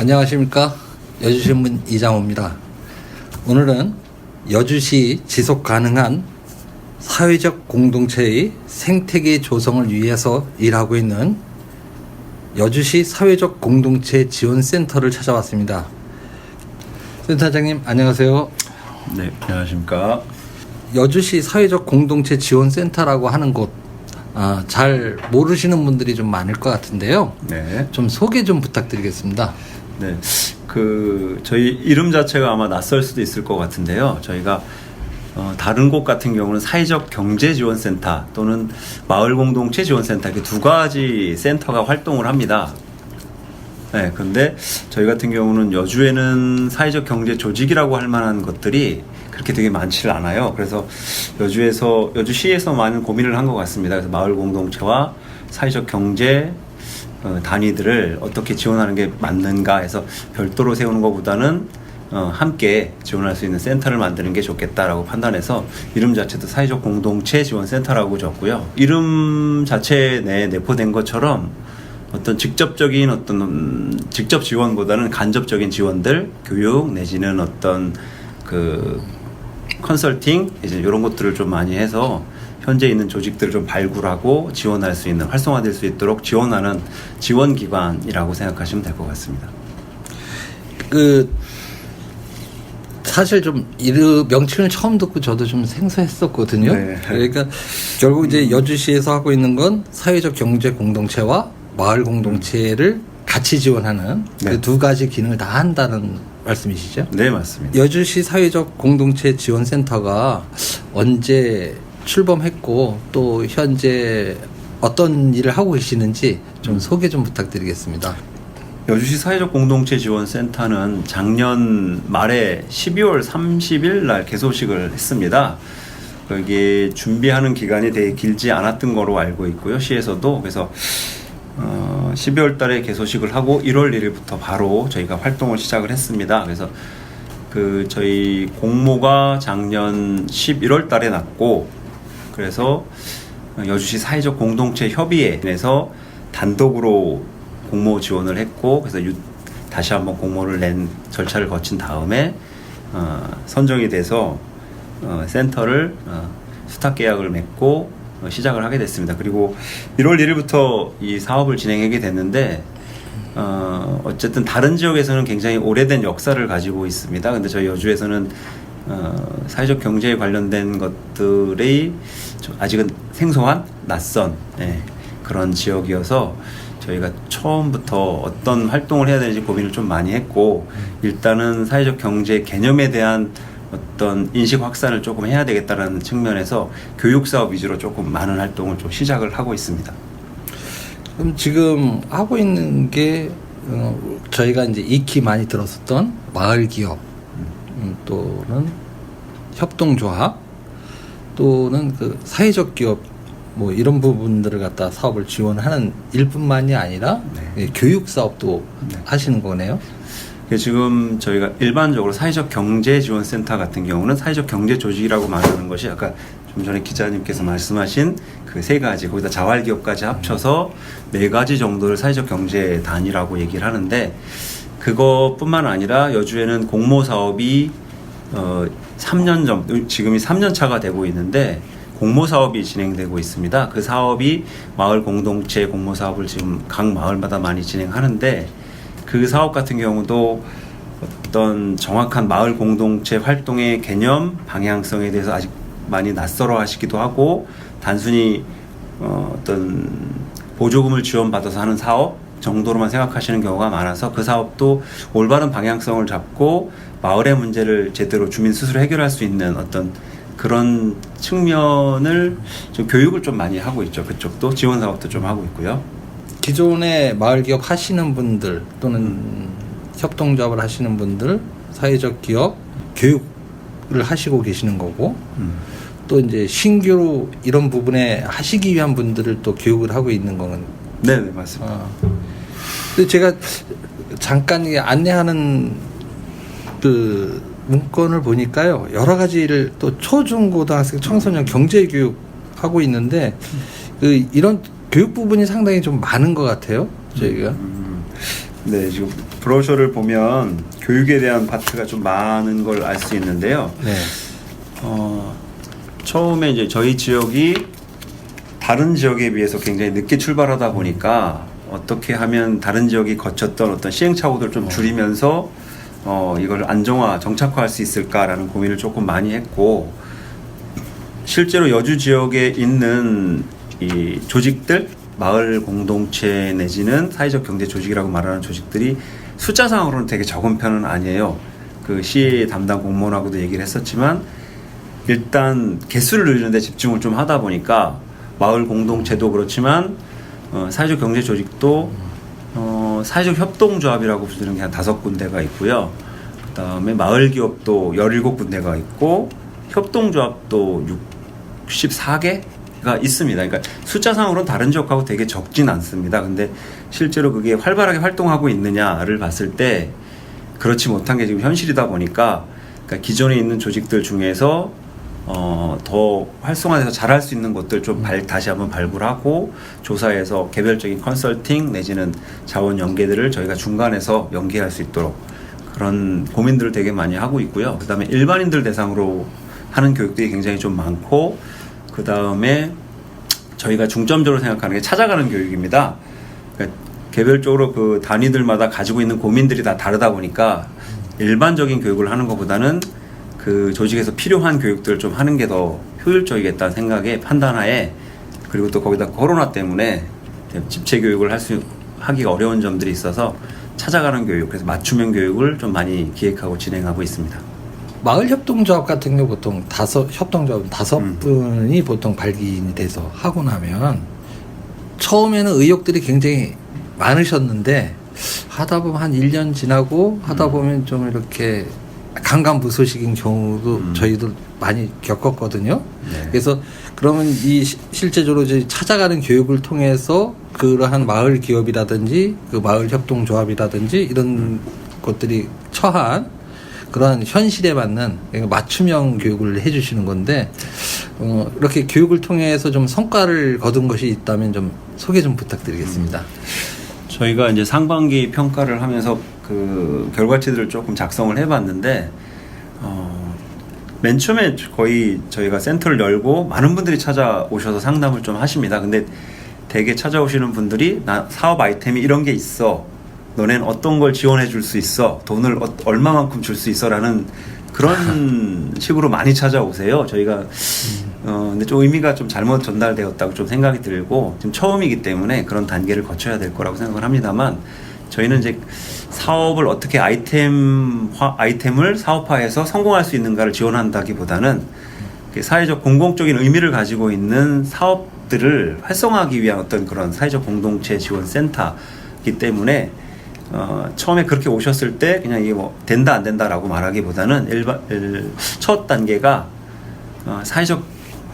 안녕하십니까. 여주신문 이장호입니다. 오늘은 여주시 지속가능한 사회적 공동체의 생태계 조성을 위해서 일하고 있는 여주시 사회적 공동체 지원센터를 찾아왔습니다. 센터장님 안녕하세요. 네, 안녕하십니까. 여주시 사회적 공동체 지원센터라고 하는 곳 잘 모르시는 분들이 좀 많을 것 같은데요. 네. 좀 소개 좀 부탁드리겠습니다. 네. 저희 이름 자체가 아마 낯설 수도 있을 것 같은데요. 저희가 다른 곳 같은 경우는 사회적 경제 지원센터 또는 마을 공동체 지원센터 이렇게 두 가지 센터가 활동을 합니다. 네. 근데 저희 같은 경우는 여주에는 사회적 경제 조직이라고 할 만한 것들이 그렇게 되게 많지를 않아요. 그래서 여주시에서 많은 고민을 한 것 같습니다. 그래서 마을 공동체와 사회적 경제 단위들을 어떻게 지원하는 게 맞는가 해서 별도로 세우는 것보다는 함께 지원할 수 있는 센터를 만드는 게 좋겠다라고 판단해서 이름 자체도 사회적 공동체 지원센터라고 줬고요. 이름 자체 내에 내포된 것처럼 어떤 직접 지원보다는 간접적인 지원들, 교육 내지는 어떤 컨설팅 이제 이런 것들을 좀 많이 해서 현재 있는 조직들을 좀 발굴하고 지원할 수 있는, 활성화될 수 있도록 지원하는 지원기관이라고 생각하시면 될 것 같습니다. 사실 좀 명칭을 처음 듣고 저도 좀 생소했었거든요. 네. 그러니까 결국 이제 여주시에서 하고 있는 건 사회적 경제 공동체와 마을 공동체를 같이 지원하는 네. 그 두 가지 기능을 다 한다는 말씀이시죠? 네, 맞습니다. 여주시 사회적 공동체 지원센터가 언제 출범했고 또 현재 어떤 일을 하고 계시는지 좀 소개 좀 부탁드리겠습니다. 여주시 사회적 공동체 지원센터는 작년 말에 12월 30일 날 개소식을 했습니다. 거기에 준비하는 기간이 되게 길지 않았던 거로 알고 있고요. 시에서도. 그래서 12월 달에 개소식을 하고 1월 1일부터 바로 저희가 활동을 시작을 했습니다. 그래서 저희 공모가 작년 11월 달에 났고, 그래서 여주시 사회적 공동체 협의회에서 단독으로 공모 지원을 했고, 그래서 다시 한번 공모를 낸 절차를 거친 다음에 선정이 돼서 센터를 수탁 계약을 맺고 시작을 하게 됐습니다. 그리고 1월 1일부터 이 사업을 진행하게 됐는데 어쨌든 다른 지역에서는 굉장히 오래된 역사를 가지고 있습니다. 근데 저희 여주에서는 사회적 경제에 관련된 것들이 아직은 생소한 낯선 그런 지역이어서 저희가 처음부터 어떤 활동을 해야 되는지 고민을 좀 많이 했고, 일단은 사회적 경제 개념에 대한 어떤 인식 확산을 조금 해야 되겠다라는 측면에서 교육 사업 위주로 조금 많은 활동을 좀 시작을 하고 있습니다. 그럼 지금 하고 있는 게 저희가 이제 익히 많이 들었었던 마을 기업 또는 협동조합 또는 사회적 기업 뭐 이런 부분들을 갖다 사업을 지원하는 일뿐만이 아니라 교육 사업도 하시는 거네요. 지금 저희가 일반적으로 사회적 경제 지원센터 같은 경우는 사회적 경제 조직이라고 말하는 것이 아까 좀 전에 기자님께서 말씀하신 그 세 가지, 거기다 자활기업까지 합쳐서 네 가지 정도를 사회적 경제 단위라고 얘기를 하는데, 그것뿐만 아니라 여주에는 공모 사업이 3년 전, 지금이 3년 차가 되고 있는데 공모 사업이 진행되고 있습니다. 그 사업이 마을 공동체 공모 사업을 지금 각 마을마다 많이 진행하는데, 그 사업 같은 경우도 어떤 정확한 마을 공동체 활동의 개념, 방향성에 대해서 아직 많이 낯설어 하시기도 하고, 단순히 어떤 보조금을 지원받아서 하는 사업 정도로만 생각하시는 경우가 많아서, 그 사업도 올바른 방향성을 잡고 마을의 문제를 제대로 주민 스스로 해결할 수 있는 어떤 그런 측면을 좀 교육을 좀 많이 하고 있죠. 그쪽도 지원 사업도 좀 하고 있고요. 기존에 마을 기업 하시는 분들 또는 협동조합을 하시는 분들, 사회적 기업 교육을 하시고 계시는 거고, 또 이제 신규로 이런 부분에 하시기 위한 분들을 또 교육을 하고 있는 거는. 네, 맞습니다. 근데 제가 잠깐 안내하는 문건을 보니까요, 여러 가지를 또 초중고등학생 청소년 경제 교육 하고 있는데 이런 교육 부분이 상당히 좀 많은 것 같아요, 저희가. 네, 지금 브로셔를 보면 교육에 대한 파트가 좀 많은 걸 알 수 있는데요. 네. 처음에 이제 저희 지역이 다른 지역에 비해서 굉장히 늦게 출발하다 보니까 어떻게 하면 다른 지역이 거쳤던 어떤 시행착오들 좀 줄이면서 이걸 안정화, 정착화할 수 있을까라는 고민을 조금 많이 했고, 실제로 여주 지역에 있는 이 조직들, 마을 공동체 내지는 사회적 경제 조직이라고 말하는 조직들이 숫자상으로는 되게 적은 편은 아니에요. 그 시의 담당 공무원하고도 얘기를 했었지만, 일단 개수를 늘리는 데 집중을 좀 하다 보니까 마을 공동체도 그렇지만 사회적 경제 조직도 사회적 협동조합이라고 부르는 게 한 5군데가 있고요. 그다음에 마을 기업도 17군데가 있고 협동조합도 64개가 있습니다. 그러니까 숫자상으로는 다른 지역하고 되게 적진 않습니다. 근데 실제로 그게 활발하게 활동하고 있느냐를 봤을 때 그렇지 못한 게 지금 현실이다 보니까, 그러니까 기존에 있는 조직들 중에서 더 활성화돼서 잘할 수 있는 것들 좀 다시 한번 발굴하고 조사해서 개별적인 컨설팅 내지는 자원 연계들을 저희가 중간에서 연계할 수 있도록 그런 고민들을 되게 많이 하고 있고요. 그 다음에 일반인들 대상으로 하는 교육들이 굉장히 좀 많고, 그 다음에 저희가 중점적으로 생각하는 게 찾아가는 교육입니다. 그러니까 개별적으로 그 단위들마다 가지고 있는 고민들이 다 다르다 보니까 일반적인 교육을 하는 것보다는 그 조직에서 필요한 교육들을 좀 하는 게 더 효율적이겠다는 생각에 판단하에, 그리고 또 거기다 코로나 때문에 집체 교육을 하기가 어려운 점들이 있어서 찾아가는 교육, 그래서 맞춤형 교육을 좀 많이 기획하고 진행하고 있습니다. 마을 협동조합 같은 경우 보통 협동조합은 5분이 보통 발기인이 돼서 하고 나면 처음에는 의욕들이 굉장히 많으셨는데 하다 보면 한 1년 지나고 하다 보면 좀 이렇게 강간부소식인 경우도 저희도 많이 겪었거든요. 네. 그래서 그러면 실제적으로 이제 찾아가는 교육을 통해서 그러한 마을 기업이라든지 그 마을 협동조합이라든지 이런 것들이 처한 그러한 현실에 맞는 맞춤형 교육을 해주시는 건데, 이렇게 교육을 통해서 좀 성과를 거둔 것이 있다면 좀 소개 좀 부탁드리겠습니다. 저희가 이제 상반기 평가를 하면서 그 결과치들을 조금 작성을 해봤는데, 맨 처음에 거의 저희가 센터를 열고 많은 분들이 찾아오셔서 상담을 좀 하십니다. 근데 대개 찾아오시는 분들이 사업 아이템이 이런 게 있어, 너넨 어떤 걸 지원해 줄 수 있어, 돈을 얼마만큼 줄 수 있어 라는 그런 식으로 많이 찾아오세요. 저희가 근데 좀 의미가 좀 잘못 전달되었다고 좀 생각이 들고, 지금 처음이기 때문에 그런 단계를 거쳐야 될 거라고 생각을 합니다만, 저희는 이제 사업을 어떻게 아이템을 사업화해서 성공할 수 있는가를 지원한다기보다는 사회적 공공적인 의미를 가지고 있는 사업들을 활성화하기 위한 어떤 그런 사회적 공동체 지원 센터이기 때문에 처음에 그렇게 오셨을 때 그냥 이게 뭐 된다 안 된다라고 말하기보다는 첫 단계가 사회적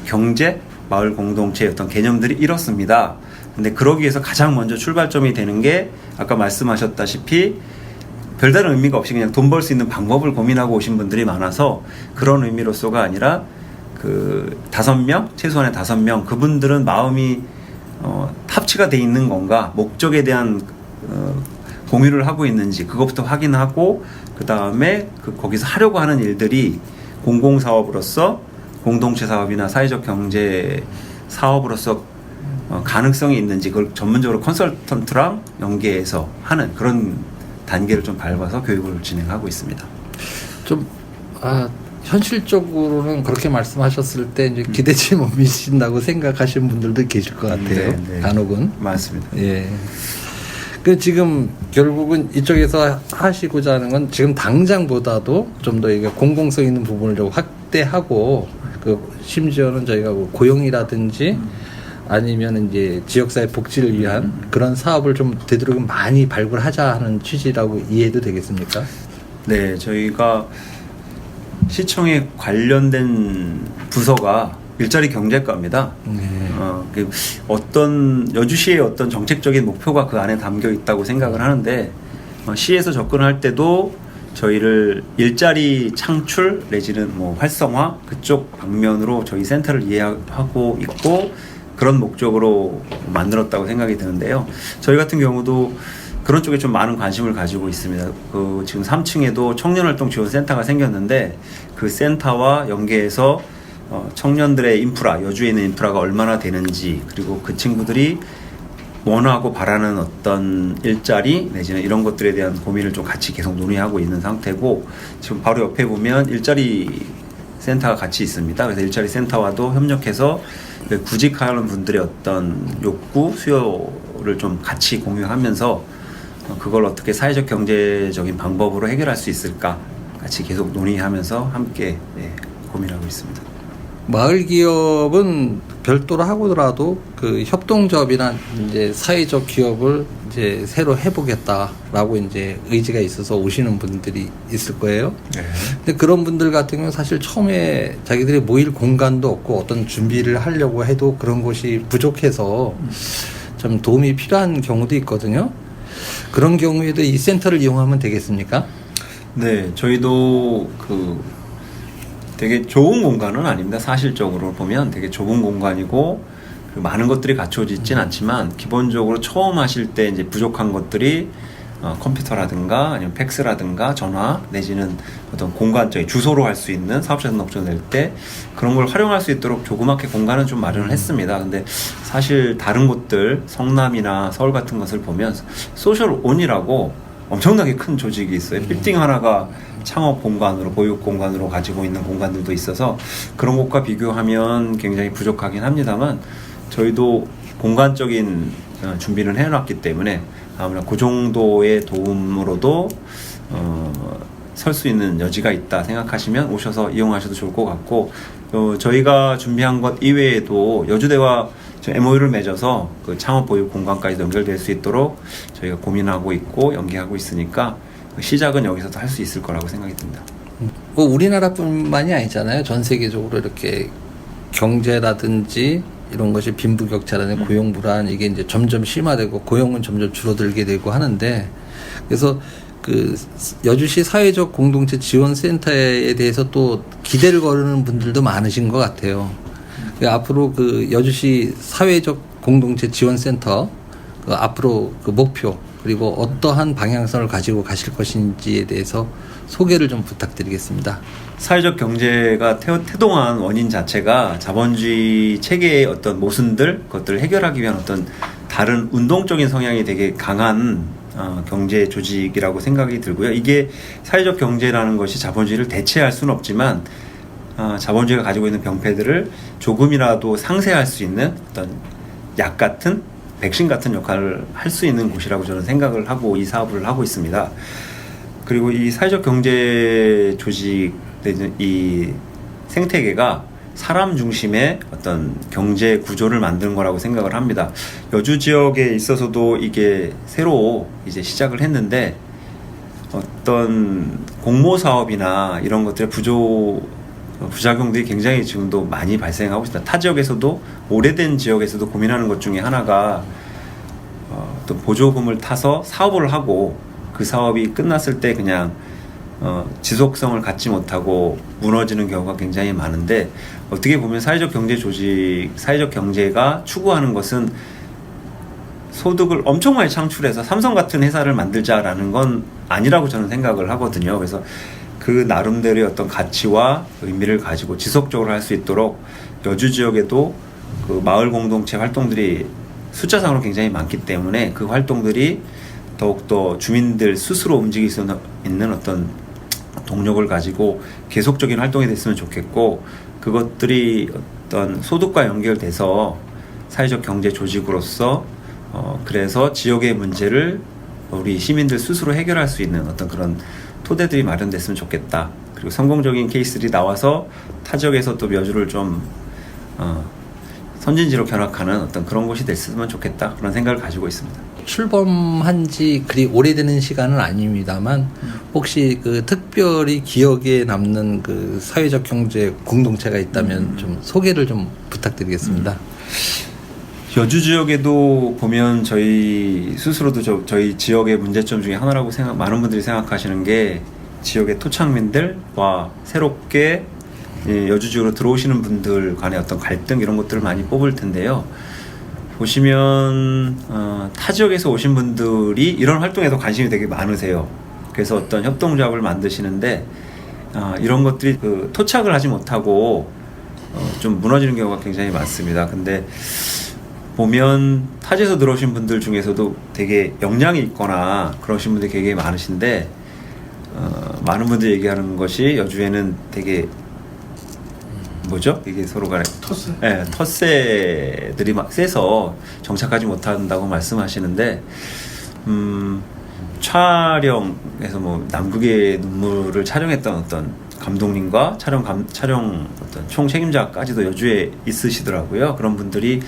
경제 마을 공동체의 어떤 개념들이 이렇습니다. 근데 그러기 위해서 가장 먼저 출발점이 되는 게 아까 말씀하셨다시피 별다른 의미가 없이 그냥 돈 벌 수 있는 방법을 고민하고 오신 분들이 많아서, 그런 의미로서가 아니라 그 5명, 최소한의 5명, 그분들은 마음이 합치가 돼 있는 건가, 목적에 대한 공유를 하고 있는지 그것부터 확인하고, 그 다음에 거기서 하려고 하는 일들이 공공사업으로서 공동체 사업이나 사회적 경제 사업으로서 가능성이 있는지 그걸 전문적으로 컨설턴트랑 연계해서 하는 그런 단계를 좀 밟아서 교육을 진행하고 있습니다. 좀 현실적으로는 그렇게 말씀하셨을 때 이제 기대치 못 미친다고 생각하시는 분들도 계실 것 같아요. 네. 간혹은. 맞습니다. 예. 그 지금 결국은 이쪽에서 하시고자 하는 건 지금 당장보다도 좀 더 이게 공공성 있는 부분을 좀 확대하고, 그 심지어는 저희가 뭐 고용이라든지 아니면 이제 지역사회 복지를 위한 그런 사업을 좀 되도록 많이 발굴하자 하는 취지라고 이해해도 되겠습니까? 네, 저희가 시청에 관련된 부서가 일자리 경제과입니다. 네. 어떤 여주시의 어떤 정책적인 목표가 그 안에 담겨 있다고 생각을 하는데, 시에서 접근할 때도 저희를 일자리 창출 내지는 뭐 활성화 그쪽 방면으로 저희 센터를 이해하고 있고, 그런 목적으로 만들었다고 생각이 드는데요. 저희 같은 경우도 그런 쪽에 좀 많은 관심을 가지고 있습니다. 그 지금 3층에도 청년활동 지원센터가 생겼는데 그 센터와 연계해서 청년들의 인프라, 여주에 있는 인프라가 얼마나 되는지, 그리고 그 친구들이 원하고 바라는 어떤 일자리 내지는 이런 것들에 대한 고민을 좀 같이 계속 논의하고 있는 상태고, 지금 바로 옆에 보면 일자리 센터가 같이 있습니다. 그래서 일자리 센터와도 협력해서 구직하는 분들의 어떤 욕구, 수요를 좀 같이 공유하면서 그걸 어떻게 사회적 경제적인 방법으로 해결할 수 있을까 같이 계속 논의하면서 함께 고민하고 있습니다. 마을 기업은 별도로 하고더라도 그 협동조합이나 이제 사회적 기업을 이제 새로 해보겠다라고 이제 의지가 있어서 오시는 분들이 있을 거예요. 네. 근데 그런 분들 같은 경우는 사실 처음에 자기들이 모일 공간도 없고 어떤 준비를 하려고 해도 그런 곳이 부족해서 좀 도움이 필요한 경우도 있거든요. 그런 경우에도 이 센터를 이용하면 되겠습니까? 네, 저희도 되게 좋은 공간은 아닙니다. 사실적으로 보면 되게 좁은 공간이고 많은 것들이 갖춰져 있진 않지만, 기본적으로 처음 하실 때 이제 부족한 것들이 컴퓨터라든가 아니면 팩스라든가 전화 내지는 어떤 공간적인 주소로 할 수 있는 사업자 등록증 낼 때 그런 걸 활용할 수 있도록 조그맣게 공간은 좀 마련을 했습니다. 근데 사실 다른 곳들 성남이나 서울 같은 것을 보면 소셜온이라고 엄청나게 큰 조직이 있어요. 빌딩 하나가 창업 공간으로, 보육 공간으로 가지고 있는 공간들도 있어서 그런 곳과 비교하면 굉장히 부족하긴 합니다만, 저희도 공간적인 준비는 해놨기 때문에 아무래도 그 정도의 도움으로도 설 수 있는 여지가 있다 생각하시면 오셔서 이용하셔도 좋을 것 같고, 저희가 준비한 것 이외에도 여주대와 MOU를 맺어서 그 창업 보육 공간까지 연결될 수 있도록 저희가 고민하고 있고 연계하고 있으니까 시작은 여기서도 할 수 있을 거라고 생각이 듭니다. 뭐 우리나라뿐만이 아니잖아요. 전 세계적으로 이렇게 경제라든지 이런 것이 빈부격차라는 고용 불안, 이게 이제 점점 심화되고 고용은 점점 줄어들게 되고 하는데, 그래서 그 여주시 사회적 공동체 지원센터에 대해서 또 기대를 거르는 분들도 많으신 것 같아요. 앞으로 그 여주시 사회적 공동체 지원센터 그 앞으로 그 목표, 그리고 어떠한 방향성을 가지고 가실 것인지에 대해서 소개를 좀 부탁드리겠습니다. 사회적 경제가 태동한 원인 자체가 자본주의 체계의 어떤 모순들, 그것들을 해결하기 위한 어떤 다른 운동적인 성향이 되게 강한 경제 조직이라고 생각이 들고요. 이게 사회적 경제라는 것이 자본주의를 대체할 수는 없지만 자본주의가 가지고 있는 병폐들을 조금이라도 상쇄할 수 있는 어떤 약 같은, 백신 같은 역할을 할 수 있는 곳이라고 저는 생각을 하고 이 사업을 하고 있습니다. 그리고 이 사회적 경제 조직, 이 생태계가 사람 중심의 어떤 경제 구조를 만드는 거라고 생각을 합니다. 여주 지역에 있어서도 이게 새로 이제 시작을 했는데, 어떤 공모 사업이나 이런 것들의 부작용들이 굉장히 지금도 많이 발생하고 있습니다. 타 지역에서도, 오래된 지역에서도 고민하는 것 중에 하나가 또 보조금을 타서 사업을 하고 그 사업이 끝났을 때 그냥 지속성을 갖지 못하고 무너지는 경우가 굉장히 많은데, 어떻게 보면 사회적 경제 조직, 사회적 경제가 추구하는 것은 소득을 엄청 많이 창출해서 삼성 같은 회사를 만들자라는 건 아니라고 저는 생각을 하거든요. 그래서 그 나름대로의 어떤 가치와 의미를 가지고 지속적으로 할 수 있도록 여주 지역에도 그 마을 공동체 활동들이 숫자상으로 굉장히 많기 때문에 그 활동들이 더욱더 주민들 스스로 움직일 수 있는 어떤 동력을 가지고 계속적인 활동이 됐으면 좋겠고, 그것들이 어떤 소득과 연결돼서 사회적 경제 조직으로서 그래서 지역의 문제를 우리 시민들 스스로 해결할 수 있는 어떤 그런 토대들이 마련됐으면 좋겠다. 그리고 성공적인 케이스들이 나와서 타 지역에서 또 여주를 좀 선진지로 견학하는 어떤 그런 곳이 됐으면 좋겠다, 그런 생각을 가지고 있습니다. 출범한 지 그리 오래되는 시간은 아닙니다만, 혹시 그 특별히 기억에 남는 그 사회적 경제 공동체가 있다면 좀 소개를 좀 부탁드리겠습니다. 여주 지역에도 보면 저희 스스로도 저희 지역의 문제점 중에 하나라고 많은 분들이 생각하시는 게, 지역의 토착민들과 새롭게 여주 지역으로 들어오시는 분들 간의 어떤 갈등, 이런 것들을 많이 뽑을 텐데요. 보시면 타 지역에서 오신 분들이 이런 활동에도 관심이 되게 많으세요. 그래서 어떤 협동조합을 만드시는데 이런 것들이 그 토착을 하지 못하고 좀 무너지는 경우가 굉장히 많습니다. 근데 보면 타지에서 들어오신 분들 중에서도 되게 역량이 있거나 그러신 분들이 되게 많으신데 많은 분들이 얘기하는 것이 여주에는 되게 뭐죠? 이게 서로 간에 텃세. 네, 텃세들이 막 세서 정착하지 못한다고 말씀하시는데 촬영에서 뭐 남극의 눈물을 촬영했던 어떤 감독님과 촬영 어떤 총 책임자까지도 여주에 있으시더라고요. 그런 분들이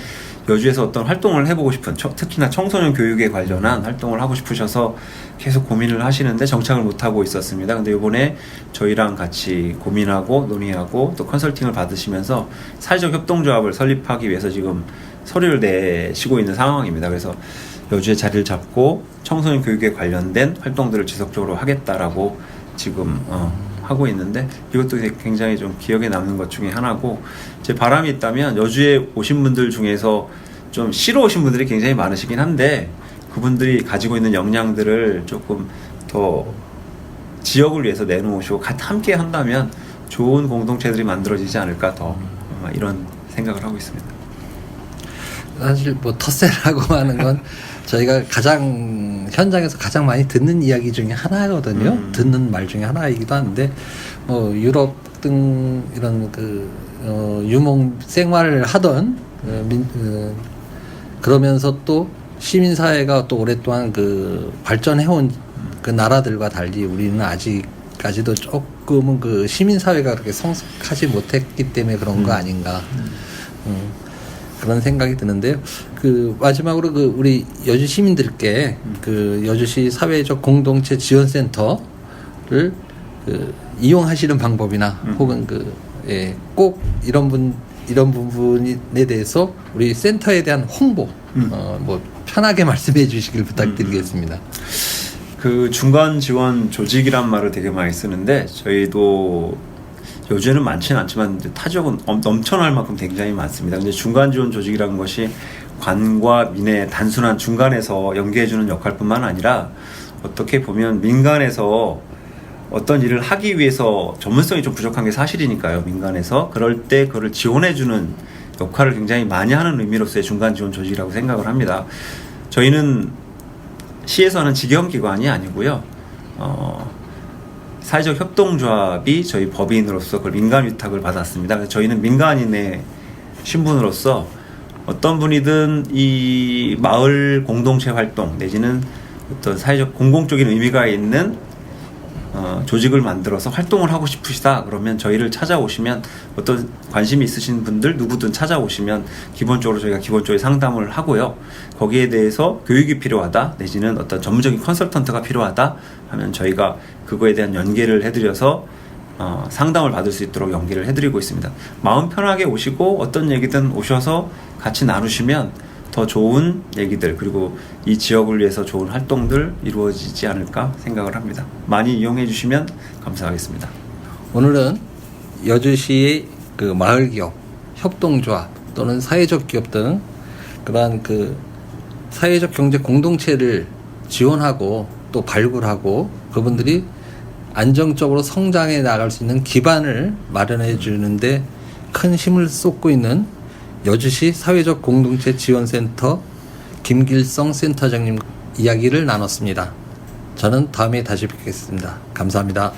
여주에서 어떤 활동을 해보고 싶은 특히나 청소년 교육에 관련한 활동을 하고 싶으셔서 계속 고민을 하시는데 정착을 못하고 있었습니다. 근데 이번에 저희랑 같이 고민하고 논의하고 또 컨설팅을 받으시면서 사회적 협동조합을 설립하기 위해서 지금 서류를 내시고 있는 상황입니다. 그래서 여주에 자리를 잡고 청소년 교육에 관련된 활동들을 지속적으로 하겠다라고 지금 하고 있는데 이것도 굉장히 좀 기억에 남는 것 중에 하나고 제 바람이 있다면 여주에 오신 분들 중에서 좀 쉬러 오신 분들이 굉장히 많으시긴 한데 그분들이 가지고 있는 역량들을 조금 더 지역을 위해서 내놓으시고 함께 한다면 좋은 공동체들이 만들어지지 않을까 더 이런 생각을 하고 있습니다. 사실 뭐 텃세라고 하는 건 저희가 가장 현장에서 가장 많이 듣는 이야기 중에 하나거든요. 듣는 말 중에 하나이기도 한데 뭐 유럽 등 이런 그 유목 생활을 하던 그러면서 또 시민사회가 또 오랫동안 그 발전해온 그 나라들과 달리 우리는 아직까지도 조금은 그 시민사회가 그렇게 성숙하지 못했기 때문에 그런 거 아닌가. 그런 생각이 드는데요. 그 마지막으로 그 우리 여주 시민들께 그 여주시 사회적 공동체 지원센터를 그 이용하시는 방법이나 혹은 꼭 이런 부분에 대해서 우리 센터에 대한 홍보 뭐 편하게 말씀해 주시길 부탁드리겠습니다. 그 중간 지원 조직이란 말을 되게 많이 쓰는데 저희도 요즘은 많지는 않지만 타 지역은 넘쳐날 만큼 굉장히 많습니다. 근데 중간 지원 조직이라는 것이 관과 민의 단순한 중간에서 연계해주는 역할뿐만 아니라 어떻게 보면 민간에서 어떤 일을 하기 위해서 전문성이 좀 부족한 게 사실이니까요. 민간에서 그럴 때 그걸 지원해주는 역할을 굉장히 많이 하는 의미로서의 중간 지원 조직이라고 생각을 합니다. 저희는 시에서는 직영기관이 아니고요. 사회적 협동조합이 저희 법인으로서 그걸 민간 위탁을 받았습니다. 그래서 저희는 민간인의 신분으로서 어떤 분이든 이 마을 공동체 활동 내지는 어떤 사회적 공공적인 의미가 있는 조직을 만들어서 활동을 하고 싶으시다 그러면 저희를 찾아오시면 어떤 관심이 있으신 분들 누구든 찾아오시면 기본적으로 저희가 기본적으로 상담을 하고요. 거기에 대해서 교육이 필요하다 내지는 어떤 전문적인 컨설턴트가 필요하다 하면 저희가 그거에 대한 연계를 해드려서 상담을 받을 수 있도록 연계를 해드리고 있습니다. 마음 편하게 오시고 어떤 얘기든 오셔서 같이 나누시면 더 좋은 얘기들 그리고 이 지역을 위해서 좋은 활동들 이루어지지 않을까 생각을 합니다. 많이 이용해 주시면 감사하겠습니다. 오늘은 여주시의 그 마을기업, 협동조합 또는 사회적 기업 등 그러한 그 사회적 경제 공동체를 지원하고 또 발굴하고 그분들이 안정적으로 성장해 나갈 수 있는 기반을 마련해 주는데 큰 힘을 쏟고 있는 여주시 사회적 공동체 지원센터 김길성 센터장님 이야기를 나눴습니다. 저는 다음에 다시 뵙겠습니다. 감사합니다.